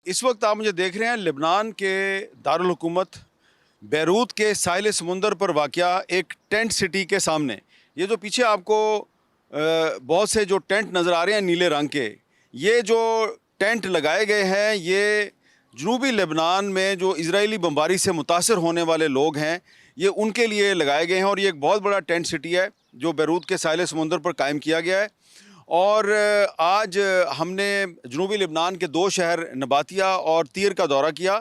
اس وقت آپ مجھے دیکھ رہے ہیں لبنان کے دارالحکومت بیروت کے ساحل سمندر پر واقع ایک ٹینٹ سٹی کے سامنے. یہ جو پیچھے آپ کو بہت سے جو ٹینٹ نظر آ رہے ہیں نیلے رنگ کے، یہ جو ٹینٹ لگائے گئے ہیں یہ جنوبی لبنان میں جو اسرائیلی بمباری سے متاثر ہونے والے لوگ ہیں یہ ان کے لیے لگائے گئے ہیں. اور یہ ایک بہت بڑا ٹینٹ سٹی ہے جو بیروت کے ساحل سمندر پر قائم کیا گیا ہے. اور آج ہم نے جنوبی لبنان کے دو شہر نباتیہ اور تیر کا دورہ کیا،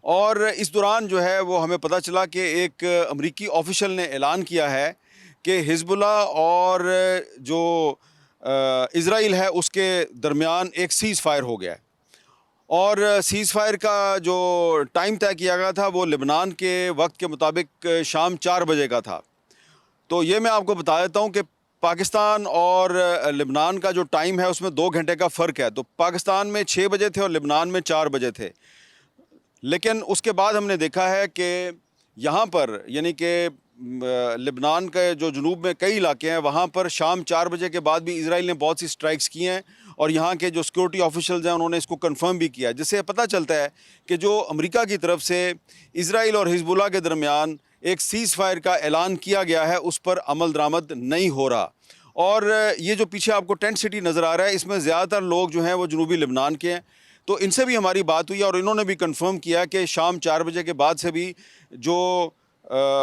اور اس دوران جو ہے وہ ہمیں پتہ چلا کہ ایک امریکی آفیشل نے اعلان کیا ہے کہ حزب اللہ اور جو اسرائیل ہے اس کے درمیان ایک سیز فائر ہو گیا ہے. اور سیز فائر کا جو ٹائم طے کیا گیا تھا وہ لبنان کے وقت کے مطابق شام 4 بجے کا تھا. تو یہ میں آپ کو بتا دیتا ہوں کہ پاکستان اور لبنان کا جو ٹائم ہے اس میں 2 گھنٹے کا فرق ہے. تو پاکستان میں 6 بجے تھے اور لبنان میں 4 بجے تھے. لیکن اس کے بعد ہم نے دیکھا ہے کہ یہاں پر یعنی کہ لبنان کے جو جنوب میں کئی علاقے ہیں وہاں پر شام 4 بجے کے بعد بھی اسرائیل نے بہت سی سٹرائکس کی ہیں، اور یہاں کے جو سیکورٹی آفیشلز ہیں انہوں نے اس کو کنفرم بھی کیا، جس سے پتہ چلتا ہے کہ جو امریکہ کی طرف سے اسرائیل اور حزب اللہ کے درمیان ایک سیز فائر کا اعلان کیا گیا ہے اس پر عمل درآمد نہیں ہو رہا. اور یہ جو پیچھے آپ کو ٹینٹ سٹی نظر آ رہا ہے اس میں زیادہ تر لوگ جو ہیں وہ جنوبی لبنان کے ہیں. تو ان سے بھی ہماری بات ہوئی اور انہوں نے بھی کنفرم کیا کہ شام 4 بجے کے بعد سے بھی جو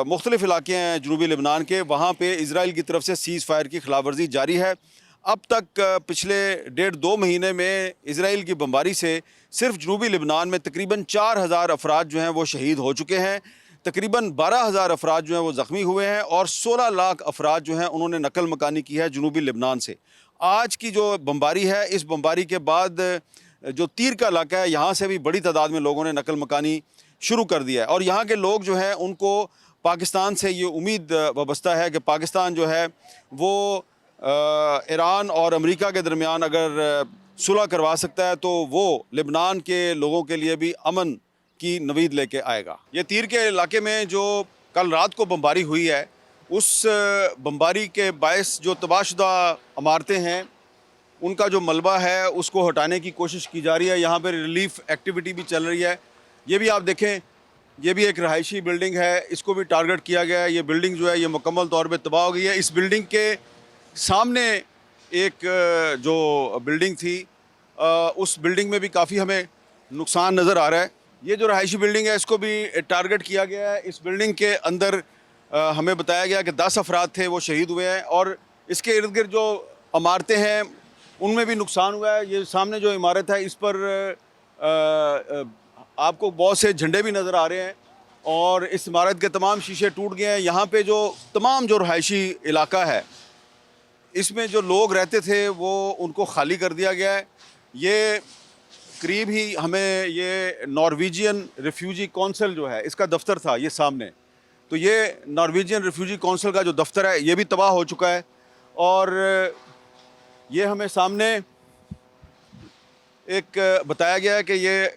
مختلف علاقے ہیں جنوبی لبنان کے وہاں پہ اسرائیل کی طرف سے سیز فائر کی خلاف ورزی جاری ہے. اب تک پچھلے 1.5-2 مہینے میں اسرائیل کی بمباری سے صرف جنوبی لبنان میں تقریباً 4,000 افراد جو ہیں وہ شہید ہو چکے ہیں، تقریباً 12,000 افراد جو ہیں وہ زخمی ہوئے ہیں، اور 16 لاکھ افراد جو ہیں انہوں نے نقل مکانی کی ہے جنوبی لبنان سے. آج کی جو بمباری ہے اس بمباری کے بعد جو تیر کا علاقہ ہے یہاں سے بھی بڑی تعداد میں لوگوں نے نقل مکانی شروع کر دیا ہے. اور یہاں کے لوگ جو ہیں ان کو پاکستان سے یہ امید وابستہ ہے کہ پاکستان جو ہے وہ ایران اور امریکہ کے درمیان اگر صلح کروا سکتا ہے تو وہ لبنان کے لوگوں کے لیے بھی امن کی نوید لے کے آئے گا. یہ تیر کے علاقے میں جو کل رات کو بمباری ہوئی ہے اس بمباری کے باعث جو تباہ شدہ عمارتیں ہیں ان کا جو ملبہ ہے اس کو ہٹانے کی کوشش کی جا رہی ہے. یہاں پہ ریلیف ایکٹیویٹی بھی چل رہی ہے. یہ بھی آپ دیکھیں، یہ بھی ایک رہائشی بلڈنگ ہے، اس کو بھی ٹارگٹ کیا گیا ہے. یہ بلڈنگ جو ہے یہ مکمل طور پہ تباہ ہو گئی ہے. اس بلڈنگ کے سامنے ایک جو بلڈنگ تھی اس بلڈنگ میں بھی کافی ہمیں نقصان نظر آ رہا ہے. یہ جو رہائشی بلڈنگ ہے اس کو بھی ٹارگٹ کیا گیا ہے. اس بلڈنگ کے اندر ہمیں بتایا گیا کہ 10 افراد تھے وہ شہید ہوئے ہیں، اور اس کے ارد گرد جو عمارتیں ہیں ان میں بھی نقصان ہوا ہے. یہ سامنے جو عمارت ہے اس پر آپ کو بہت سے جھنڈے بھی نظر آ رہے ہیں، اور اس عمارت کے تمام شیشے ٹوٹ گئے ہیں. یہاں پہ جو تمام جو رہائشی علاقہ ہے اس میں جو لوگ رہتے تھے وہ ان کو خالی کر دیا گیا ہے. یہ قریب ہی ہمیں یہ نارویجین ریفیوجی کونسل جو ہے اس کا دفتر تھا یہ سامنے، تو یہ نارویجین ریفیوجی کونسل کا جو دفتر ہے یہ بھی تباہ ہو چکا ہے. اور یہ ہمیں سامنے ایک بتایا گیا ہے کہ یہ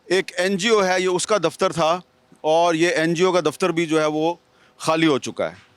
ایک این جی او ہے، یہ اس کا دفتر تھا، اور یہ این جی او کا دفتر بھی جو ہے وہ خالی ہو چکا ہے.